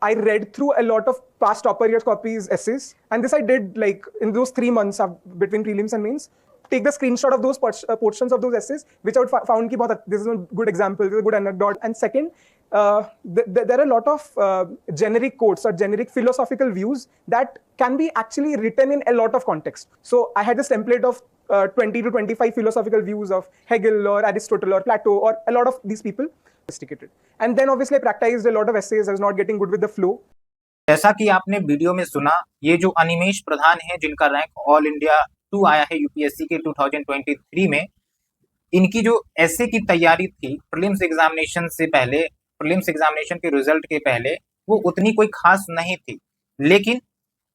I read through a lot of past topper years copies essays, and this I did like in those 3 months between prelims and mains. Take the screenshot of those portions of those essays, which I would found ki this is a good example, this is a good anecdote. And second, there are a lot of generic quotes or generic philosophical views that can be actually written in a lot of context. So I had this template of 20 to 25 philosophical views of Hegel or Aristotle or Plato or a lot of these people. Sophisticated. And then obviously I practiced a lot of essays. I was not getting good with the flow. जैसा कि आपने video में सुना, ये जो अनिमेश प्रधान है जिनका rank all India 2 आया है यूपीएससी के 2023 में, इनकी जो एसए की तैयारी थी प्रीलिम्स एग्जामिनेशन से पहले, प्रीलिम्स एग्जामिनेशन के रिजल्ट के पहले, वो उतनी कोई खास नहीं थी। लेकिन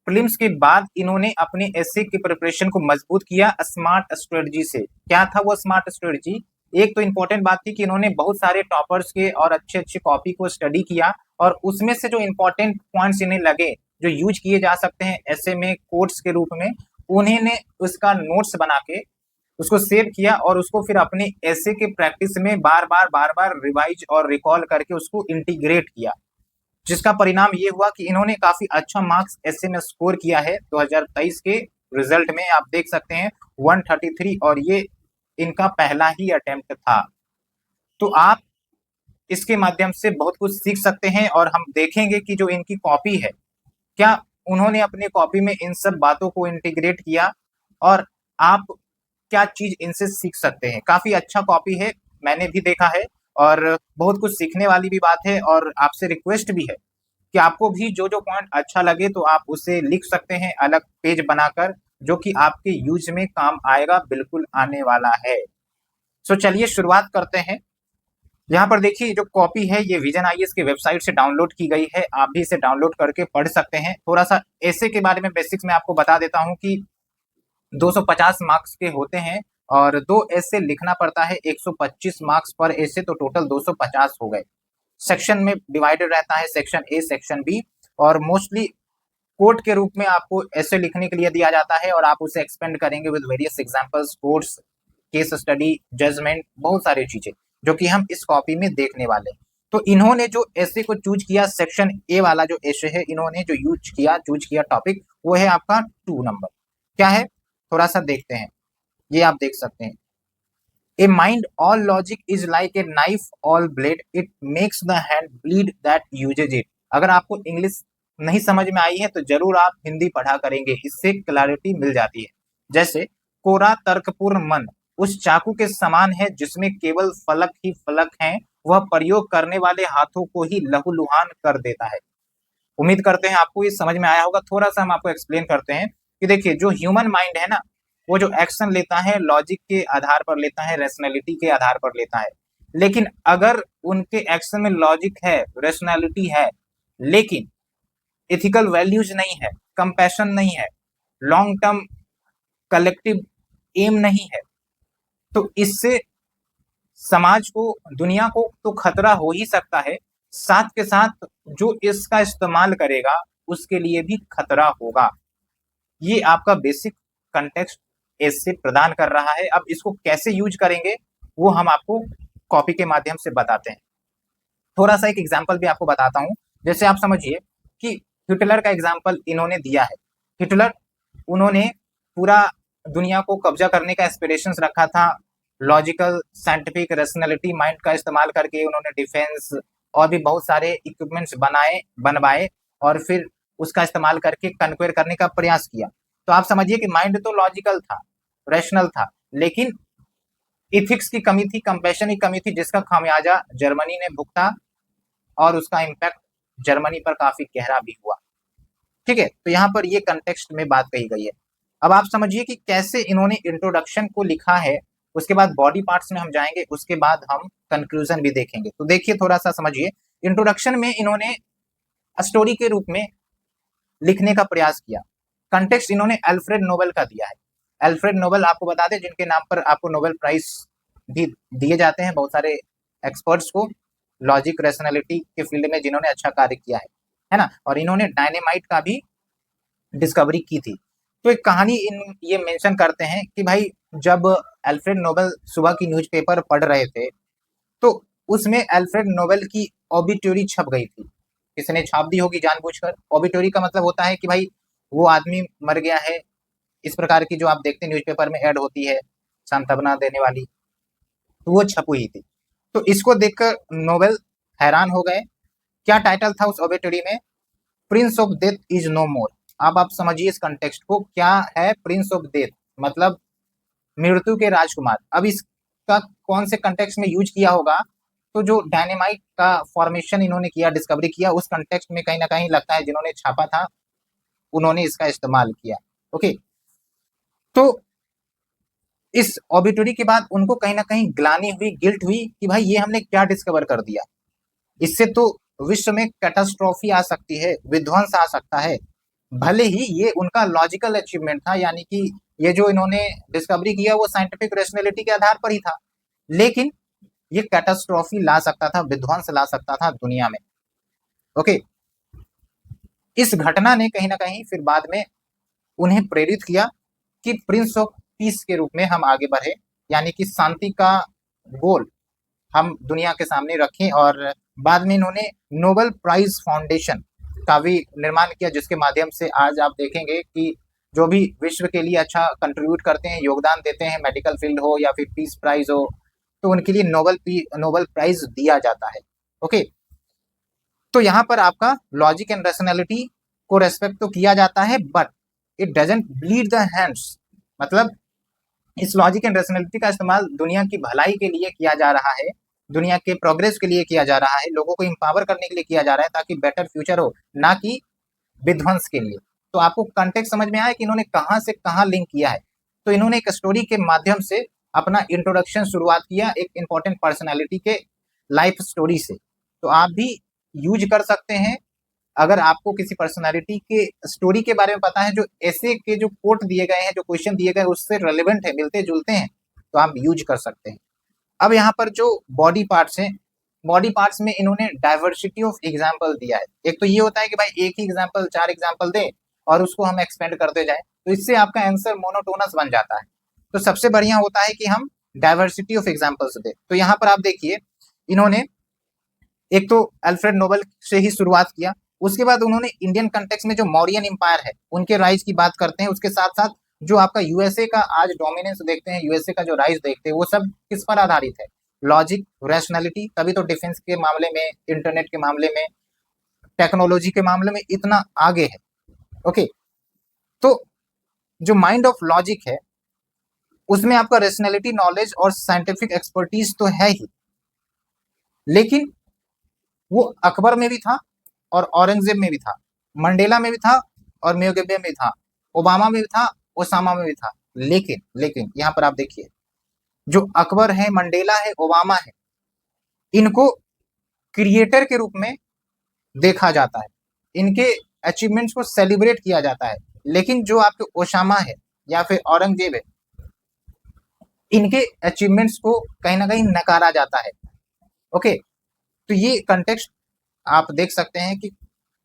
प्रीलिम्स के बाद इन्होंने अपने एसए की प्रिपरेशन को मजबूत किया स्मार्ट स्ट्रेटजी से। क्या था वो स्मार्ट स्ट्रेटजी? एक तो इंपॉर्टेंट बात थी कि इन्होंने बहुत सारे टॉपर्स के और अच्छे अच्छे कॉपी को स्टडी किया, और उसमें से जो इंपॉर्टेंट पॉइंट्स इन्हें लगे जो यूज किए जा सकते हैं एसए में कोट्स के रूप में, उन्होंने उसका नोट्स बना के उसको सेव किया और उसको फिर अपने एसए के प्रैक्टिस में बार बार रिवाइज और रिकॉल करके उसको इंटीग्रेट किया, जिसका परिणाम ये हुआ कि इन्होंने काफी अच्छा मार्क्स एसए में स्कोर किया है। 2023 के रिजल्ट में आप देख सकते हैं 133, और ये इनका पहला ही अटेम्प्ट था। तो आप इसके माध्यम से बहुत कुछ सीख सकते हैं, और हम देखेंगे कि जो इनकी कॉपी है, क्या उन्होंने अपने कॉपी में इन सब बातों को इंटीग्रेट किया, और आप क्या चीज इनसे सीख सकते हैं। काफी अच्छा कॉपी है, मैंने भी देखा है, और बहुत कुछ सीखने वाली भी बात है। और आपसे रिक्वेस्ट भी है कि आपको भी जो जो पॉइंट अच्छा लगे तो आप उसे लिख सकते हैं अलग पेज बनाकर, जो कि आपके यूज में काम आएगा, बिल्कुल आने वाला है। सो चलिए शुरुआत करते हैं। यहाँ पर देखिए जो कॉपी है ये विजन आईएएस की वेबसाइट से डाउनलोड की गई है, आप भी इसे डाउनलोड करके पढ़ सकते हैं। थोड़ा सा ऐसे के बारे में बेसिक्स में आपको बता देता हूँ कि 250 मार्क्स के होते हैं, और 2 ऐसे लिखना पड़ता है, 125 मार्क्स पर ऐसे, तो टोटल 250 हो गए। सेक्शन में डिवाइडेड रहता है, सेक्शन ए, सेक्शन बी, और मोस्टली कोट के रूप में आपको ऐसे लिखने के लिए दिया जाता है, और आप उसे एक्सपेंड करेंगे with various examples, quotes, case study, judgement, बहुत सारी चीजें जो कि हम इस कॉपी में देखने वाले हैं। तो इन्होंने जो ऐसे को चूज किया, सेक्शन ए वाला जो ऐसे है, इन्होंने जो चूज किया टॉपिक, वो है आपका 2 नंबर। क्या है थोड़ा सा देखते हैं, ये आप देख सकते हैं। A mind all logic is like a knife all blade, it makes the hand bleed that uses it। अगर आपको इंग्लिश नहीं समझ में आई है तो जरूर आप हिंदी पढ़ा करेंगे, इससे क्लैरिटी मिल जाती है। जैसे कोरा तर्कपूर्ण मन उस चाकू के समान है जिसमें केवल फलक ही फलक हैं, वह प्रयोग करने वाले हाथों को ही लहूलुहान कर देता है। उम्मीद करते हैं आपको ये समझ में आया होगा। थोड़ा सा हम आपको एक्सप्लेन करते हैं कि देखिए जो ह्यूमन माइंड है ना, वो जो एक्शन लेता है लॉजिक के आधार पर लेता है, रैशनैलिटी के आधार पर लेता है। लेकिन अगर उनके एक्शन में लॉजिक है, रैशनैलिटी है, लेकिन एथिकल वैल्यूज नहीं है, कंपैशन नहीं है, लॉन्ग टर्म कलेक्टिव एम नहीं है, तो इससे समाज को, दुनिया को तो खतरा हो ही सकता है, साथ के साथ जो इसका इस्तेमाल करेगा उसके लिए भी खतरा होगा। ये आपका बेसिक कंटेक्स्ट इससे प्रदान कर रहा है। अब इसको कैसे यूज करेंगे वो हम आपको कॉपी के माध्यम से बताते हैं। थोड़ा सा एक एग्जांपल भी आपको बताता हूं। जैसे आप समझिए कि हिटलर का एग्जांपल इन्होंने दिया है। हिटलर, उन्होंने पूरा दुनिया को कब्जा करने का एस्पिरेशंस रखा था। लॉजिकल, साइंटिफिक, रैशनैलिटी माइंड का इस्तेमाल करके उन्होंने डिफेंस और भी बहुत सारे इक्विपमेंट्स बनवाए, और फिर उसका इस्तेमाल करके कन्क्वेयर करने का प्रयास किया। तो आप समझिए कि माइंड तो लॉजिकल था, रैशनल था, लेकिन इथिक्स की कमी थी, कंपैशन की कमी थी, जिसका खामियाजा जर्मनी ने भुगता, और उसका इम्पैक्ट जर्मनी पर काफी गहरा भी हुआ। ठीक है, तो यहाँ पर ये कंटेक्स्ट में बात कही गई है। अब आप समझिए कि कैसे इन्होंने इंट्रोडक्शन को लिखा है, उसके बाद बॉडी पार्ट्स में हम जाएंगे, उसके बाद हम कंक्लूजन भी देखेंगे। तो देखिए थोड़ा सा समझिए, इंट्रोडक्शन में इन्होंने स्टोरी के रूप में लिखने का प्रयास किया। कंटेक्स्ट इन्होंने अल्फ्रेड नोबेल का दिया है। अल्फ्रेड नोबेल आपको बता दें, जिनके नाम पर आपको नोबेल प्राइज भी दिए जाते हैं बहुत सारे एक्सपर्ट्स को, लॉजिक, रैशनैलिटी के फील्ड में जिन्होंने अच्छा कार्य किया है ना। और इन्होंने डायनेमाइट का भी डिस्कवरी की थी। तो एक कहानी ये मेंशन करते हैं कि भाई जब अल्फ्रेड नोबेल सुबह की न्यूज़पेपर पढ़ रहे थे, तो उसमें अल्फ्रेड नोबेल की ऑबिट्यूरी छप गई थी। किसी ने छाप दी होगी जानबूझकर। ओबिटोरी का मतलब होता है कि भाई वो आदमी मर गया है, इस प्रकार की जो आप देखते हैं न्यूज़पेपर में ऐड होती है सांत्वना देने वाली, तो वो छप हुई थी। तो इसको देखकर नोबेल हैरान हो गए। क्या टाइटल था उस ओबिटोरी में? Prince of death is no more. अब आप समझिए इस कंटेक्स्ट को, क्या है प्रिंस ऑफ डेथ, मतलब मृत्यु के राजकुमार। अब इसका कौन से कंटेक्स्ट में यूज किया होगा? तो जो डायनेमाइट का फॉर्मेशन इन्होंने किया, डिस्कवरी किया, उस कंटेक्स्ट में कहीं ना कहीं लगता है जिन्होंने छापा था उन्होंने इसका इस्तेमाल किया। ओके, तो इस ऑबिटरी के बाद उनको कहीं ना कहीं ग्लानि हुई, गिल्ट हुई कि भाई ये हमने क्या डिस्कवर कर दिया, इससे तो विश्व में कैटास्ट्रोफी आ सकती है, विध्वंस आ सकता है। भले ही ये उनका लॉजिकल अचीवमेंट था, यानी कि ये जो इन्होंने डिस्कवरी किया वो साइंटिफिक रेशनैलिटी के आधार पर ही था, लेकिन ये कैटास्ट्रोफी ला सकता था, विध्वंस ला सकता था दुनिया में। ओके, इस घटना ने कहीं ना कहीं फिर बाद में उन्हें प्रेरित किया कि प्रिंस ऑफ पीस के रूप में हम आगे बढ़े, यानी कि शांति का गोल हम दुनिया के सामने रखें। और बाद में इन्होंने नोबेल प्राइज फाउंडेशन का भी निर्माण किया, जिसके माध्यम से आज आप देखेंगे कि जो भी विश्व के लिए अच्छा कंट्रीब्यूट करते हैं, योगदान देते हैं, मेडिकल फील्ड हो या फिर पीस प्राइज हो, तो उनके लिए नोबेल प्राइज दिया जाता है। ओके, तो यहाँ पर आपका लॉजिक एंड रैशनैलिटी को रेस्पेक्ट तो किया जाता है, but it doesn't bleed the hands. मतलब इस लॉजिक एंड रैशनैलिटी का इस्तेमाल दुनिया की भलाई के लिए किया जा रहा है, दुनिया के प्रोग्रेस के लिए किया जा रहा है, लोगों को इंपावर करने के लिए किया जा रहा है ताकि बेटर फ्यूचर हो, ना कि विध्वंस के लिए। तो आपको कंटेक्स्ट समझ में आया कि इन्होंने कहां से कहां लिंक किया है। तो इन्होंने एक स्टोरी के माध्यम से अपना इंट्रोडक्शन शुरुआत किया एक इंपॉर्टेंट पर्सनैलिटी के लाइफ स्टोरी से। तो आप भी यूज कर सकते हैं, अगर आपको किसी पर्सनालिटी के स्टोरी के बारे में पता है, जो ऐसे के जो कोट दिए गए हैं, जो क्वेश्चन दिए गए उससे रेलेवेंट है, मिलते जुलते हैं, तो आप यूज कर सकते हैं। अब यहाँ पर जो बॉडी पार्ट्स हैं, बॉडी पार्ट्स में इन्होंने डाइवर्सिटी ऑफ एग्जाम्पल दिया है। एक तो ये होता है कि भाई एक ही एग्जाम्पल, 4 एग्जाम्पल दें और उसको हम एक्सपेंड करते जाएं, तो इससे आपका आंसर मोनोटोनस बन जाता है। तो सबसे बढ़िया होता है कि हम डाइवर्सिटी ऑफ एग्जाम्पल्स दें। तो यहाँ पर आप देखिए, इन्होंने एक तो अल्फ्रेड नोबेल से ही शुरुआत किया, उसके बाद उन्होंने इंडियन कंटेक्स्ट में जो मौर्यन एम्पायर है उनके राइज की बात करते हैं, उसके साथ साथ जो आपका यूएसए का आज डोमिनेंस देखते हैं, यूएसए का जो राइज देखते हैं, वो सब किस पर आधारित है? Logic, rationality. तभी तो डिफेंस के मामले में, इंटरनेट के मामले में, टेक्नोलॉजी के मामले में इतना आगे है। ओके, तो जो माइंड ऑफ लॉजिक है उसमें आपका रैशनैलिटी, नॉलेज और साइंटिफिक एक्सपर्टीज तो है ही, लेकिन वो अकबर में भी था और औरंगजेब में भी था, मंडेला में भी था और म्योगेबे में भी था, ओबामा में भी था, ओसामा में भी था। लेकिन लेकिन यहाँ पर आप देखिए, जो अकबर है, मंडेला है, ओबामा है, इनको क्रिएटर के रूप में देखा जाता है, इनके अचीवमेंट्स को सेलिब्रेट किया जाता है। लेकिन जो आपके ओसामा है या फिर औरंगजेब है, इनके अचीवमेंट्स को कहीं ना कहीं नकारा जाता है। ओके, तो ये कंटेक्स्ट आप देख सकते हैं कि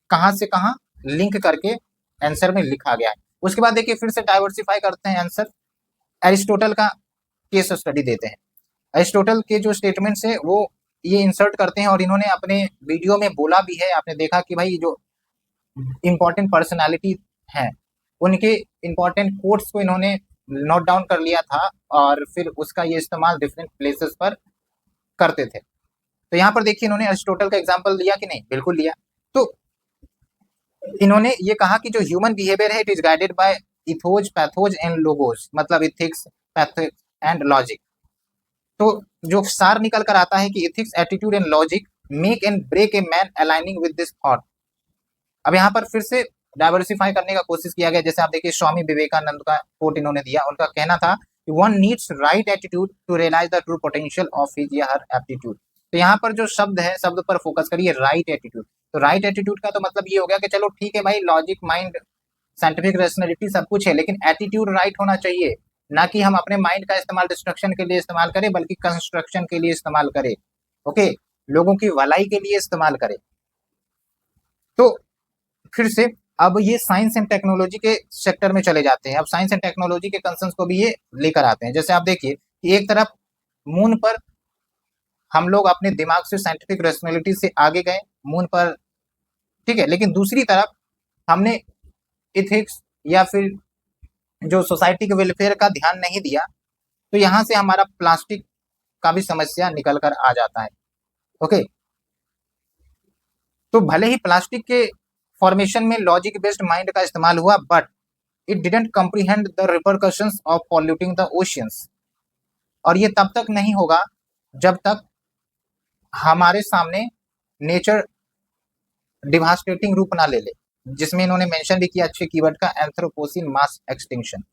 कहां से कहां लिंक करके आंसर में लिखा गया है। उसके बाद देखिए, फिर से डाइवर्सिफाई करते हैं आंसर। एरिस्टोटल का केस स्टडी देते हैं। एरिस्टोटल के जो स्टेटमेंट्स है वो ये इंसर्ट करते हैं, और इन्होंने अपने वीडियो में बोला भी है। आपने देखा कि भाई जो इंपॉर्टेंट पर्सनालिटी हैं उनके इंपॉर्टेंट कोट्स को इन्होंने नोट डाउन कर लिया था, और फिर उसका ये इस्तेमाल डिफरेंट प्लेसेस पर करते थे। तो यहाँ पर देखिए, इन्होंने अरिस्टोटल का एग्जाम्पल लिया कि नहीं? बिल्कुल लिया। तो इन्होंने ये कहा कि जो ह्यूमन बिहेवियर है, it is guided by ethos, pathos and logos, मतलब इथिक्स, पैथोज एंड लॉजिक। तो जो सार निकल कर आता है कि ethics, attitude and logic make and break a man aligning with this thought. अब यहाँ पर फिर से डाइवर्सिफाई करने का कोशिश किया गया। जैसे आप देखिए, स्वामी विवेकानंद का कोट इन्होंने दिया, उनका कहना था कि one needs right attitude to realise the true potential of his या हर एप्टीट्यूड। तो यहाँ पर जो शब्द है, शब्द पर फोकस करिए, राइट एटीट्यूड। तो राइट एटीट्यूड का तो मतलब ये हो गया कि चलो ठीक है भाई, लॉजिक, माइंड, साइंटिफिक रेशनैलिटी सब कुछ है, लेकिन एटीट्यूड राइट होना चाहिए, ना कि हम अपने माइंड का इस्तेमाल डिस्ट्रक्शन के लिए इस्तेमाल करें, बल्कि कंस्ट्रक्शन के लिए इस्तेमाल करें। ओके, लोगों की भलाई के लिए इस्तेमाल करें। तो फिर से अब ये साइंस एंड टेक्नोलॉजी के सेक्टर में चले जाते हैं। अब साइंस एंड टेक्नोलॉजी के कंसर्न्स को भी ये लेकर आते हैं। जैसे आप देखिए कि एक तरफ मून पर हम लोग अपने दिमाग से, साइंटिफिक रेशनैलिटी से आगे गए, मून पर ठीक है, लेकिन दूसरी तरफ हमने इथिक्स या फिर जो सोसाइटी के वेलफेयर का ध्यान नहीं दिया, तो यहाँ से हमारा प्लास्टिक का भी समस्या निकल कर आ जाता है। ओके, तो भले ही प्लास्टिक के फॉर्मेशन में लॉजिक बेस्ड माइंड का इस्तेमाल हुआ, but it didn't comprehend the repercussions of polluting the oceans. और ये तब तक नहीं होगा जब तक हमारे सामने नेचर डिवास्टेटिंग रूप ना ले ले, जिसमें इन्होंने मेंशन भी किया अच्छे कीवर्ड का, एंथ्रोपोसिन मास एक्सटिंक्शन।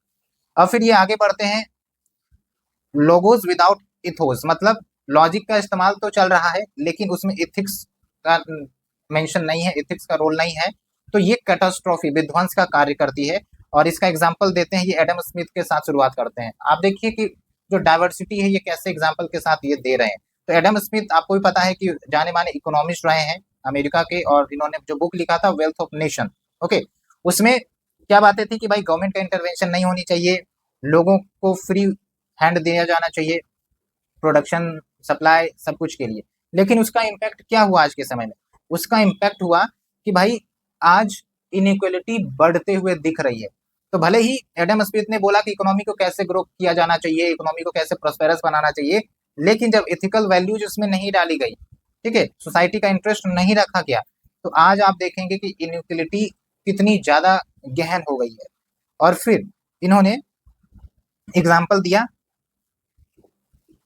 अब फिर ये आगे बढ़ते हैं, लोगोस विदाउट इथोस, मतलब लॉजिक का इस्तेमाल तो चल रहा है लेकिन उसमें इथिक्स का मेंशन नहीं है, इथिक्स का रोल नहीं है, तो ये कैटास्ट्रॉफी, विध्वंस का कार्य करती है। और इसका एग्जाम्पल देते हैं, ये एडम स्मिथ के साथ शुरुआत करते हैं। आप देखिए कि जो डाइवर्सिटी है ये कैसे एग्जाम्पल के साथ ये दे रहे हैं। तो एडम स्मिथ आपको भी पता है कि जाने माने इकोनॉमिस्ट रहे हैं अमेरिका के, और इन्होंने जो बुक लिखा था वेल्थ ऑफ नेशन, ओके, उसमें क्या बातें थी कि भाई गवर्नमेंट का इंटरवेंशन नहीं होनी चाहिए, लोगों को फ्री हैंड दिया जाना चाहिए प्रोडक्शन सप्लाई सब कुछ के लिए। लेकिन उसका इम्पैक्ट क्या हुआ आज के समय में? उसका इम्पैक्ट हुआ कि भाई आज इनइक्वलिटी बढ़ते हुए दिख रही है। तो भले ही एडम स्मिथ ने बोला कि इकोनॉमी को कैसे ग्रो किया जाना चाहिए, इकोनॉमी को कैसे प्रोस्पेरस बनाना चाहिए, लेकिन जब एथिकल वैल्यूज उसमें नहीं डाली गई, ठीक है, सोसाइटी का इंटरेस्ट नहीं रखा गया, तो आज आप देखेंगे कि इनइक्वलिटी कितनी ज्यादा गहन हो गई है। और फिर इन्होंने एग्जाम्पल दिया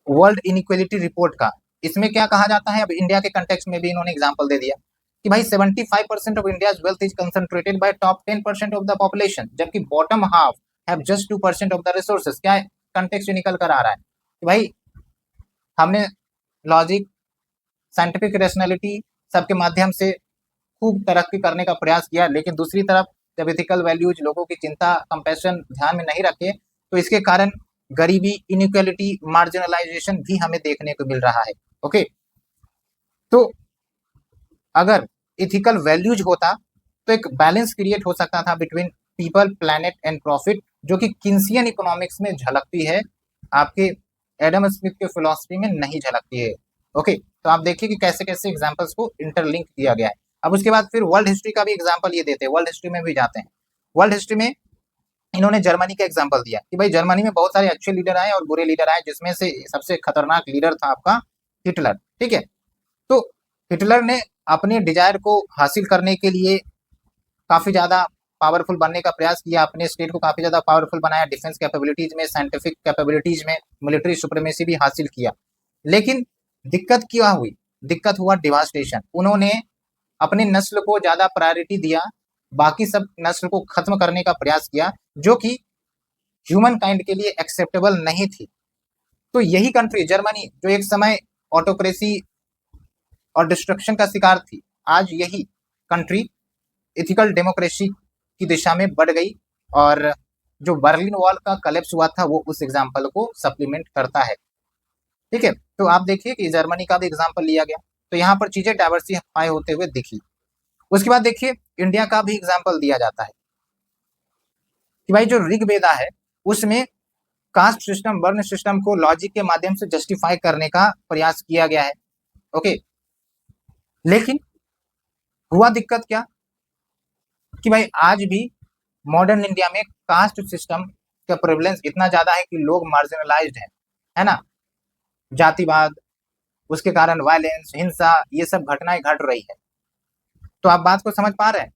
वर्ल्ड इनइक्वलिटी रिपोर्ट का। इसमें क्या कहा जाता है, अब इंडिया के कंटेक्स्ट में भी इन्होंने एग्जांपल दे दिया कि भाई 75% of India's wealth is concentrated by top 10% of the population, जबकि bottom half have just 2% of the resources. क्या कंटेक्स्ट निकल कर आ रहा है कि भाई हमने लॉजिक, साइंटिफिक रेशनैलिटी सबके माध्यम से खूब तरक्की करने का प्रयास किया, लेकिन दूसरी तरफ जब एथिकल वैल्यूज, लोगों की चिंता, कंपैशन ध्यान में नहीं रखे, तो इसके कारण गरीबी, इनइक्वालिटी, मार्जिनलाइजेशन भी हमें देखने को मिल रहा है। ओके, तो अगर इथिकल वैल्यूज होता तो एक बैलेंस क्रिएट हो सकता था between people, planet and profit, जो कि किन्सियन इकोनॉमिक्स में झलकती है, आपके एडम स्मिथ के फिलॉसफी में नहीं झलकती है। ओके, तो आप देखिए कि कैसे कैसे एग्जाम्पल्स को इंटरलिंक किया गया है। अब उसके बाद फिर वर्ल्ड हिस्ट्री का भी एग्जाम्पल ये देते हैं, वर्ल्ड हिस्ट्री में भी जाते हैं। वर्ल्ड हिस्ट्री में इन्होंने जर्मनी का एग्जांपल दिया कि भाई जर्मनी में बहुत सारे अच्छे लीडर आए और बुरे लीडर आए, जिसमें से सबसे खतरनाक लीडर था आपका हिटलर। ठीक है, तो हिटलर ने अपने डिजायर को हासिल करने के लिए काफी ज्यादा पावरफुल बनने का प्रयास किया, अपने स्टेट को काफी ज्यादा पावरफुल बनाया, डिफेंस कैपेबिलिटीज में, साइंटिफिक कैपेबिलिटीज में, मिलिट्री सुप्रीमेसी भी हासिल किया। लेकिन दिक्कत क्या हुई? दिक्कत हुआ डिवास्टेशन। उन्होंने अपने नस्ल को ज्यादा प्रायोरिटी दिया, बाकी सब नस्ल को खत्म करने का प्रयास किया, जो कि ह्यूमन काइंड के लिए एक्सेप्टेबल नहीं थी। तो यही कंट्री जर्मनी, जो एक समय ऑटोक्रेसी और डिस्ट्रक्शन का शिकार थी, आज यही कंट्री एथिकल डेमोक्रेसी की दिशा में बढ़ गई। और जो बर्लिन वॉल का कलेप्स हुआ था वो उस एग्जाम्पल को सप्लीमेंट करता है। ठीक है, तो आप देखिए कि जर्मनी का भी एग्जाम्पल लिया गया, तो यहाँ पर चीजें डाइवर्सिफाई होते हुए दिखी। उसके बाद देखिए इंडिया का भी एग्जाम्पल दिया जाता है कि भाई जो ऋग्वेदा है उसमें कास्ट सिस्टम, वर्ण सिस्टम को लॉजिक के माध्यम से जस्टिफाई करने का प्रयास किया गया है। ओके, लेकिन हुआ दिक्कत क्या कि भाई आज भी मॉडर्न इंडिया में कास्ट सिस्टम का प्रेवलेंस इतना ज्यादा है कि लोग मार्जिनलाइज्ड है ना, जातिवाद, उसके कारण वायलेंस, हिंसा, ये सब घटनाएं घट रही है। तो आप बात को समझ पा रहे हैं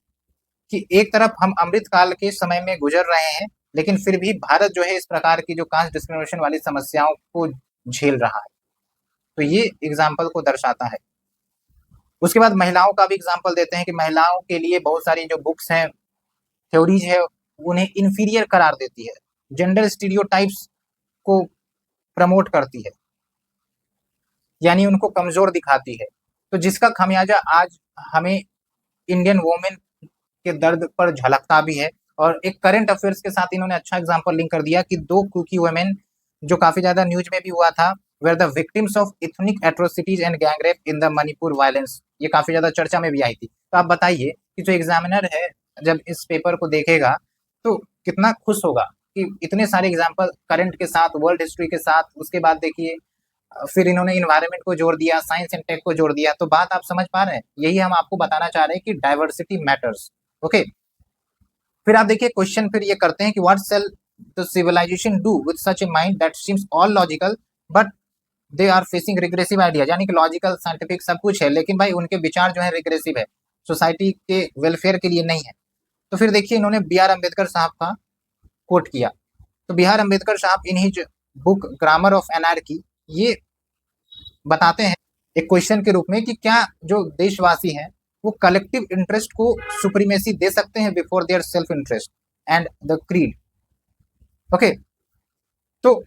कि एक तरफ हम अमृत काल के समय में गुजर रहे हैं, लेकिन फिर भी भारत जो है इस प्रकार की जो कास्ट डिस्क्रिमिनेशन वाली समस्याओं को झेल रहा है। तो ये एग्जाम्पल को दर्शाता है। उसके बाद महिलाओं का भी एग्जाम्पल देते हैं कि महिलाओं के लिए बहुत सारी जो बुक्स हैं, थ्योरीज है, उन्हें इंफीरियर करार देती है, जेंडर स्टीरियोटाइप्स को प्रमोट करती है, यानी उनको कमजोर दिखाती है। तो जिसका खमियाजा आज हमें इंडियन वोमेन के दर्द पर झलकता भी है। और एक करंट अफेयर्स के साथ इन्होंने अच्छा एग्जांपल लिंक कर दिया कि 2 कुकी वुमेन, जो काफी ज्यादा न्यूज में भी हुआ था, where the victims of ethnic atrocities and gang rape in the Manipur violence, ये काफी ज्यादा चर्चा में भी आई थी। तो आप बताइए कि जो एग्जामिनर है जब इस पेपर को देखेगा तो कितना खुश होगा कि इतने सारे एग्जाम्पल करंट के साथ, वर्ल्ड हिस्ट्री के साथ। उसके बाद देखिए फिर इन्होंने इन्वायरमेंट को जोड़ दिया, साइंस एंड टेक को जोड़ दिया। तो बात आप समझ पा रहे हैं, यही हम आपको बताना चाह रहे हैं कि डाइवर्सिटी मैटर्स। ओके, फिर आप देखिए क्वेश्चन फिर ये करते हैं कि what shall the civilisation do with such a mind that seems all logical but they are facing regressive idea, यानी कि लॉजिकल साइंटिफिक सब कुछ है, लेकिन भाई उनके विचार जो है रिग्रेसिव है, सोसाइटी के वेलफेयर के लिए नहीं है। तो फिर देखिए इन्होंने बी आर अम्बेडकर साहब का कोट किया। तो बी आर अम्बेडकर साहब in his book grammar of anarchy ये बताते हैं एक क्वेश्चन के रूप में कि क्या जो देशवासी हैं वो कलेक्टिव इंटरेस्ट को सुप्रीमेसी दे सकते हैं before their self interest and the creed. Okay, तो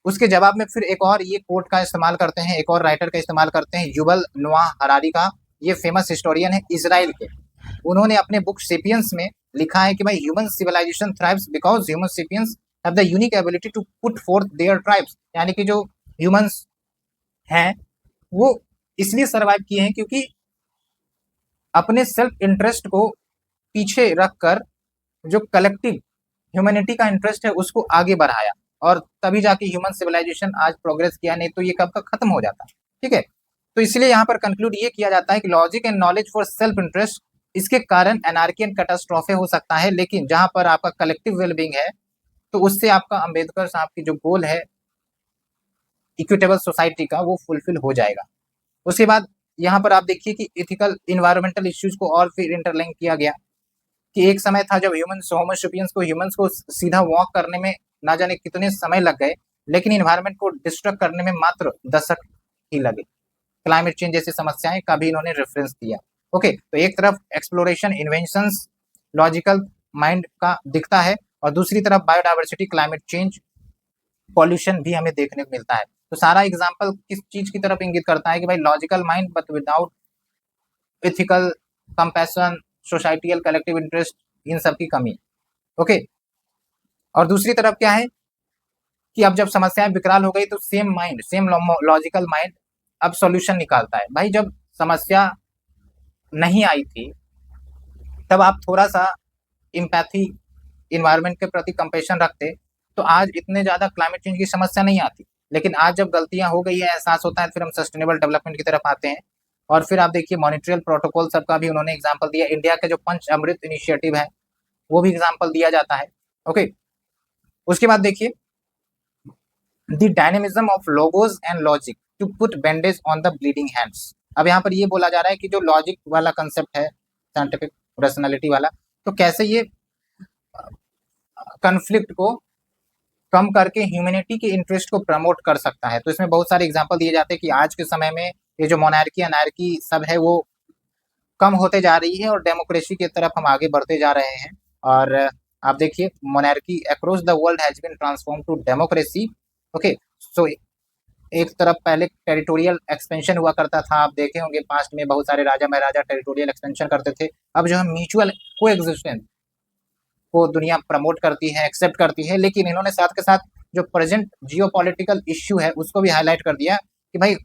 उसके जवाब में फिर एक और ये कोट का इस्तेमाल करते हैं, एक और राइटर का इस्तेमाल करते हैं, युवल नोआ हरारी का। ये फेमस हिस्टोरियन है इजराइल के। उन्होंने अपने बुक सेपियंस में लिखा है कि भाई human civilisation thrives because human sapiens have the unique ability to put forth their tribes, यानी कि जो ह्यूमंस हैं वो इसलिए सरवाइव किए हैं क्योंकि अपने सेल्फ इंटरेस्ट को पीछे रखकर जो कलेक्टिव ह्यूमैनिटी का इंटरेस्ट है उसको आगे बढ़ाया, और तभी जाके ह्यूमन सिविलाइजेशन आज प्रोग्रेस किया, नहीं तो ये कब का खत्म हो जाता। ठीक है, तो इसलिए यहाँ पर कंक्लूड ये किया जाता है कि logic and knowledge for self interest, इसके कारण एनार्की एंड कैटास्ट्रोफे हो सकता है, लेकिन जहां पर आपका कलेक्टिव वेलबींग है तो उससे आपका अंबेडकर साहब की जो गोल है इक्विटेबल सोसाइटी का वो फुलफिल हो जाएगा। उसके बाद यहाँ पर आप देखिए कि इथिकल इन्वायरमेंटल इश्यूज को और फिर इंटरलिंक किया गया कि एक समय था जब ह्यूमंस को सीधा वॉक करने में ना जाने कितने समय लग गए, लेकिन इन्वायरमेंट को डिस्ट्रक्ट करने में मात्र दशक ही लगे। क्लाइमेट चेंज जैसी समस्याएं का भी इन्होंने रेफरेंस दिया। ओके, तो एक तरफ एक्सप्लोरेशन, इन्वेंशंस, लॉजिकल माइंड का दिखता है, और दूसरी तरफ बायोडाइवर्सिटी, क्लाइमेट चेंज, पॉल्यूशन भी हमें देखने को मिलता है। तो सारा एग्जाम्पल किस चीज की तरफ इंगित करता है कि भाई logical mind but without ethical compassion, societal collective interest, इन सब की कमी। ओके, और दूसरी तरफ क्या है कि अब जब समस्याएं विकराल हो गई तो सेम लॉजिकल माइंड अब सॉल्यूशन निकालता है। भाई जब समस्या नहीं आई थी तब आप थोड़ा सा इम्पैथी, इन्वायरमेंट के प्रति कंपेशन रखते तो आज इतने ज्यादा क्लाइमेट चेंज की समस्या नहीं आती। लेकिन आज जब गलतियां हो गई है, एहसास होता है, फिर हम सस्टेनेबल डेवलपमेंट की तरफ आते हैं। और फिर आप देखिए मॉनिट्रियल प्रोटोकॉल सबका भी उन्होंने एग्जाम्पल दिया। इंडिया का जो पंच अमृत इनिशिएटिव है वो भी एग्जाम्पल दिया जाता है। ओके, उसके बाद देखिए the dynamism of logos and logic to put bandage on the bleeding hands. अब यहाँ पर ये बोला जा रहा है कि जो लॉजिक वाला कंसेप्ट है, साइंटिफिक रेशनैलिटी वाला, तो कैसे ये कन्फ्लिक्ट को कम करके ह्यूमैनिटी के इंटरेस्ट को प्रमोट कर सकता है। तो इसमें बहुत सारे एग्जांपल दिए जाते हैं कि आज के समय में ये जो मोनार्की अनार्की सब है वो कम होते जा रही है और डेमोक्रेसी की तरफ हम आगे बढ़ते जा रहे हैं। और आप देखिए monarchy across the world has been transform to democracy. Okay, so एक तरफ पहले टेरिटोरियल एक्सपेंशन हुआ करता था, आप देखे होंगे पास्ट में बहुत सारे राजा महाराजा टेरिटोरियल एक्सपेंशन करते थे। अब जो है म्यूचुअल को एग्जिस्टेंस को दुनिया प्रमोट करती है, एक्सेप्ट करती है। लेकिन इन्होंने साथ के साथ जो प्रेजेंट जियोपॉलिटिकल इश्यू है उसको भी हाईलाइट कर दिया कि भाई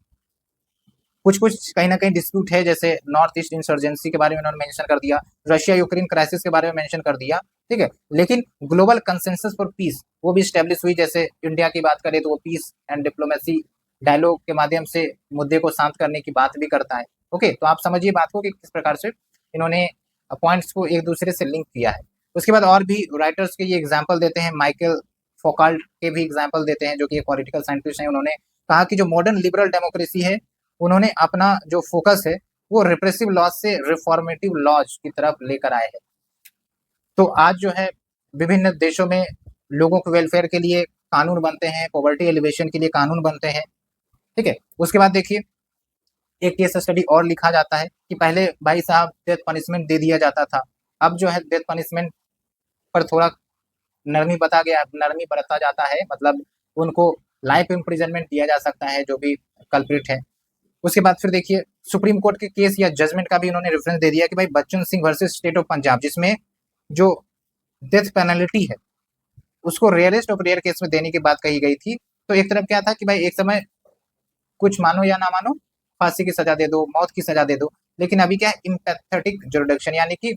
कुछ कुछ कहीं ना कहीं डिस्प्यूट है, जैसे नॉर्थ ईस्ट इंसर्जेंसी के बारे में उन्होंने मेंशन कर दिया, रशिया यूक्रेन क्राइसिस के बारे में मेंशन कर दिया। ठीक है, लेकिन ग्लोबल कंसेंसस फॉर पीस वो भी स्टेब्लिश हुई। जैसे इंडिया की बात करें तो वो पीस एंड डिप्लोमेसी डायलॉग के माध्यम से मुद्दे को शांत करने की बात भी करता है। ओके, तो आप समझिए बात को कि किस प्रकार से इन्होंने पॉइंट्स को एक दूसरे से लिंक किया है। उसके बाद और भी राइटर्स के ये एग्जाम्पल देते हैं, माइकल फोकाल्ट के भी एग्जाम्पल देते हैं जो कि एक पॉलिटिकल साइंटिस्ट हैं। उन्होंने कहा कि जो मॉडर्न लिबरल डेमोक्रेसी है उन्होंने अपना जो फोकस है वो रिप्रेसिव लॉज से रिफॉर्मेटिव लॉज की तरफ लेकर आए हैं। तो आज जो है विभिन्न देशों में लोगों के वेलफेयर के लिए कानून बनते हैं, पॉवर्टी एलिवेशन के लिए कानून बनते हैं। ठीक है, उसके बाद देखिए एक केस स्टडी और लिखा जाता है कि पहले भाई साहब डेथ पनिशमेंट दे दिया जाता था, अब जो है डेथ पनिशमेंट पर थोड़ा नरमी बरता जाता है, मतलब उनको लाइफ इम्प्रिजनमेंट दिया जा सकता है जो भी कल्प्रिट है। उसके बाद फिर देखिए सुप्रीम कोर्ट के केस या जजमेंट का भी इन्होंने रेफरेंस दे दिया कि भाई Bachchan Singh versus state of Punjab, जिसमें जो डेथ पेनल्टी है उसको रेयरेस्ट ऑफ रेयर केस में देने की बात कही गई थी। तो एक तरफ क्या था कि भाई एक समय कुछ मानो या ना मानो फांसी की सजा दे दो, मौत की सजा दे दो, लेकिन अभी क्या है इम्पैथेटिक जुरिडिक्शन, यानी कि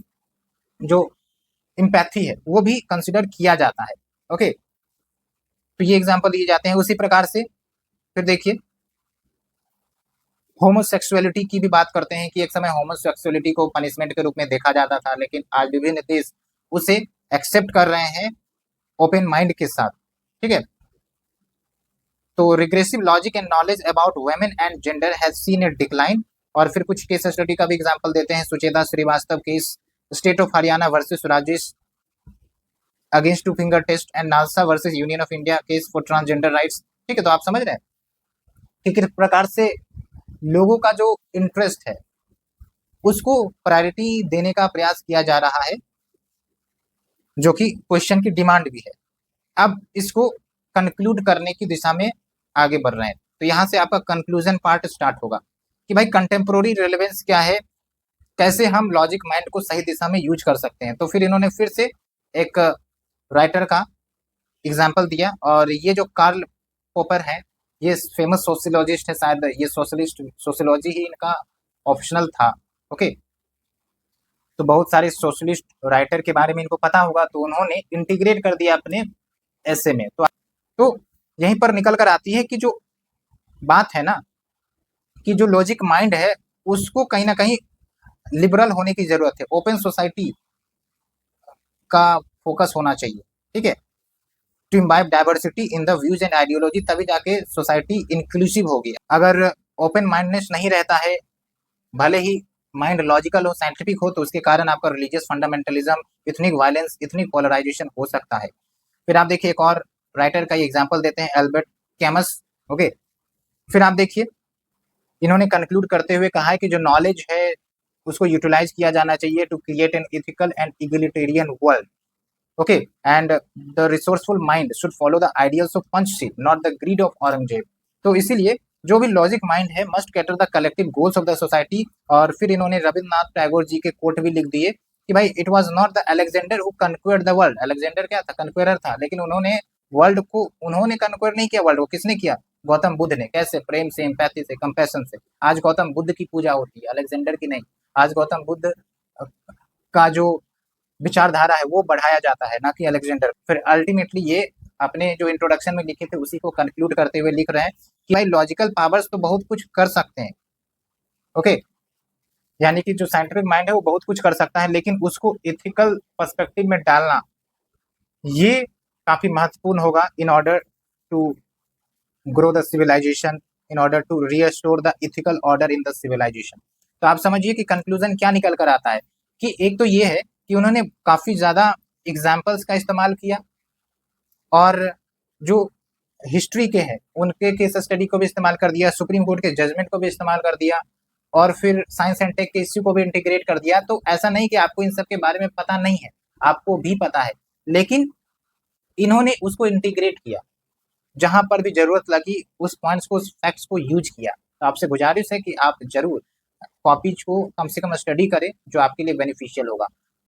जो इम्पैथी है वो भी कंसिडर किया जाता है। ओके, तो ये एग्जांपल दिए जाते हैं। उसी प्रकार से फिर देखिए होमोसेक्सुअलिटी की भी बात करते हैं कि एक समय होमोसेक्सुअलिटी को पनिशमेंट के रूप में देखा जाता था, लेकिन आज विभिन्न देश उसे एक्सेप्ट कर रहे हैं ओपन माइंड के साथ। ठीक है, तो regressive logic and knowledge about women and gender has seen A decline. और फिर कुछ केस स्टडी का भी एग्जांपल देते हैं। Sucheta Srivastava case, state of Haryana versus Rajesh against two finger test, and NALSA versus union of India case for transgender rights. ठीक है, तो आप समझ रहे हैं कि किस प्रकार से लोगों का जो इंटरेस्ट है उसको प्रायोरिटी देने का प्रयास किया जा रहा है, जो कि क्वेश्चन की डिमांड भी है। अब इसको कंक्लूड करने की दिशा में आगे बढ़ रहे हैं, तो यहाँ से आपका कंक्लूजन पार्ट स्टार्ट होगा कि भाई कंटेम्पोररी रेलेवेंस क्या है, कैसे हम लॉजिक माइंड को सही दिशा में यूज कर सकते हैं। तो फिर इन्होंने फिर से एक राइटर का एग्जाम्पल दिया, और ये जो कार्ल पॉपर है, ये फेमस सोशियोलॉजिस्ट है, शायद ये सोशियोलॉजी ही इनका ऑप्शनल था। ओके, तो बहुत सारे सोशलिस्ट राइटर के बारे में इनको पता होगा, तो उन्होंने इंटीग्रेट कर दिया अपने ऐसे में। तो यहीं पर निकल कर आती है कि जो बात है ना, कि जो लॉजिक माइंड है उसको कहीं ना कहीं लिबरल होने की जरूरत है, ओपन सोसाइटी का फोकस होना चाहिए। ठीक है, to imbibe diversity in the views and ideology, तभी जाके सोसाइटी इंक्लूसिव होगी। अगर ओपन माइंडनेस नहीं रहता है, भले ही माइंड लॉजिकल हो, साइंटिफिक हो, तो उसके कारण आपका religious fundamentalism, ethnic violence, ethnic polarisation हो सकता है। फिर आप देखिए एक और राइटर का एग्जाम्पल देते हैं, एल्बर्ट कैमस। ओके, फिर आप देखिए इन्होंने कंक्लूड करते हुए कहा है कि जो नॉलेज है उसको यूटिलाइज किया जाना चाहिए to create an ethical and egalitarian world. Okay, and the resourceful mind should follow the ideals of Panchsheel, not the greed of Aurangzeb. तो इसीलिए जो भी लॉजिक माइंड है must cater the collective goals of the society. और फिर इन्होंने रविन्द्रनाथ टैगोर जी के coat भी लिख दिए कि भाई it was not the Alexander who conquered the world. Alexander क्या था? कन्क्वेरर था, लेकिन उन्होंने वर्ल्ड को उन्होंने कन्क्वेयर नहीं किया, वर्ल्ड को किसने किया? गौतम बुद्ध ने। कैसे? प्रेम से, एम्पैथी से, कंपैशन से। आज गौतम बुद्ध की पूजा होती है, अलेक्जेंडर की नहीं। आज गौतम बुद्ध का जो विचारधारा है वो बढ़ाया जाता है, ना कि अलेक्जेंडर। फिर अल्टीमेटली ये अपने जो इंट्रोडक्शन में लिखे थे उसी को कंक्लूड करते हुए लिख रहे हैं कि भाई लॉजिकल पावर्स तो बहुत कुछ कर सकते हैं। ओके, यानी कि जो साइंटिफिक माइंड है वो बहुत कुछ कर सकता है, लेकिन उसको एथिकल पर्सपेक्टिव में डालना ये काफी महत्वपूर्ण होगा in order to grow the civilisation, in order to restore the ethical order in the civilisation. तो आप समझिए कि कंक्लूजन क्या निकल कर आता है कि एक तो ये है कि उन्होंने काफी ज्यादा एग्जाम्पल्स का इस्तेमाल किया, और जो हिस्ट्री के हैं उनके केस स्टडी को भी इस्तेमाल कर दिया, सुप्रीम कोर्ट के जजमेंट को भी इस्तेमाल कर दिया, और फिर साइंस एंड टेक के इश्यू को भी इंटीग्रेट कर दिया। तो ऐसा नहीं कि आपको इन सब के बारे में पता नहीं है, आपको भी पता है, लेकिन इन्होंने उसको इंटीग्रेट किया, जहां पर भी जरूरत लगी उस पॉइंट्स को, फैक्ट्स को यूज किया। तो आपसे गुजारिश है कि आप जरूर कॉपीज को कम से कम स्टडी करें, जो आपके लिए बेनिफिशियल होगा।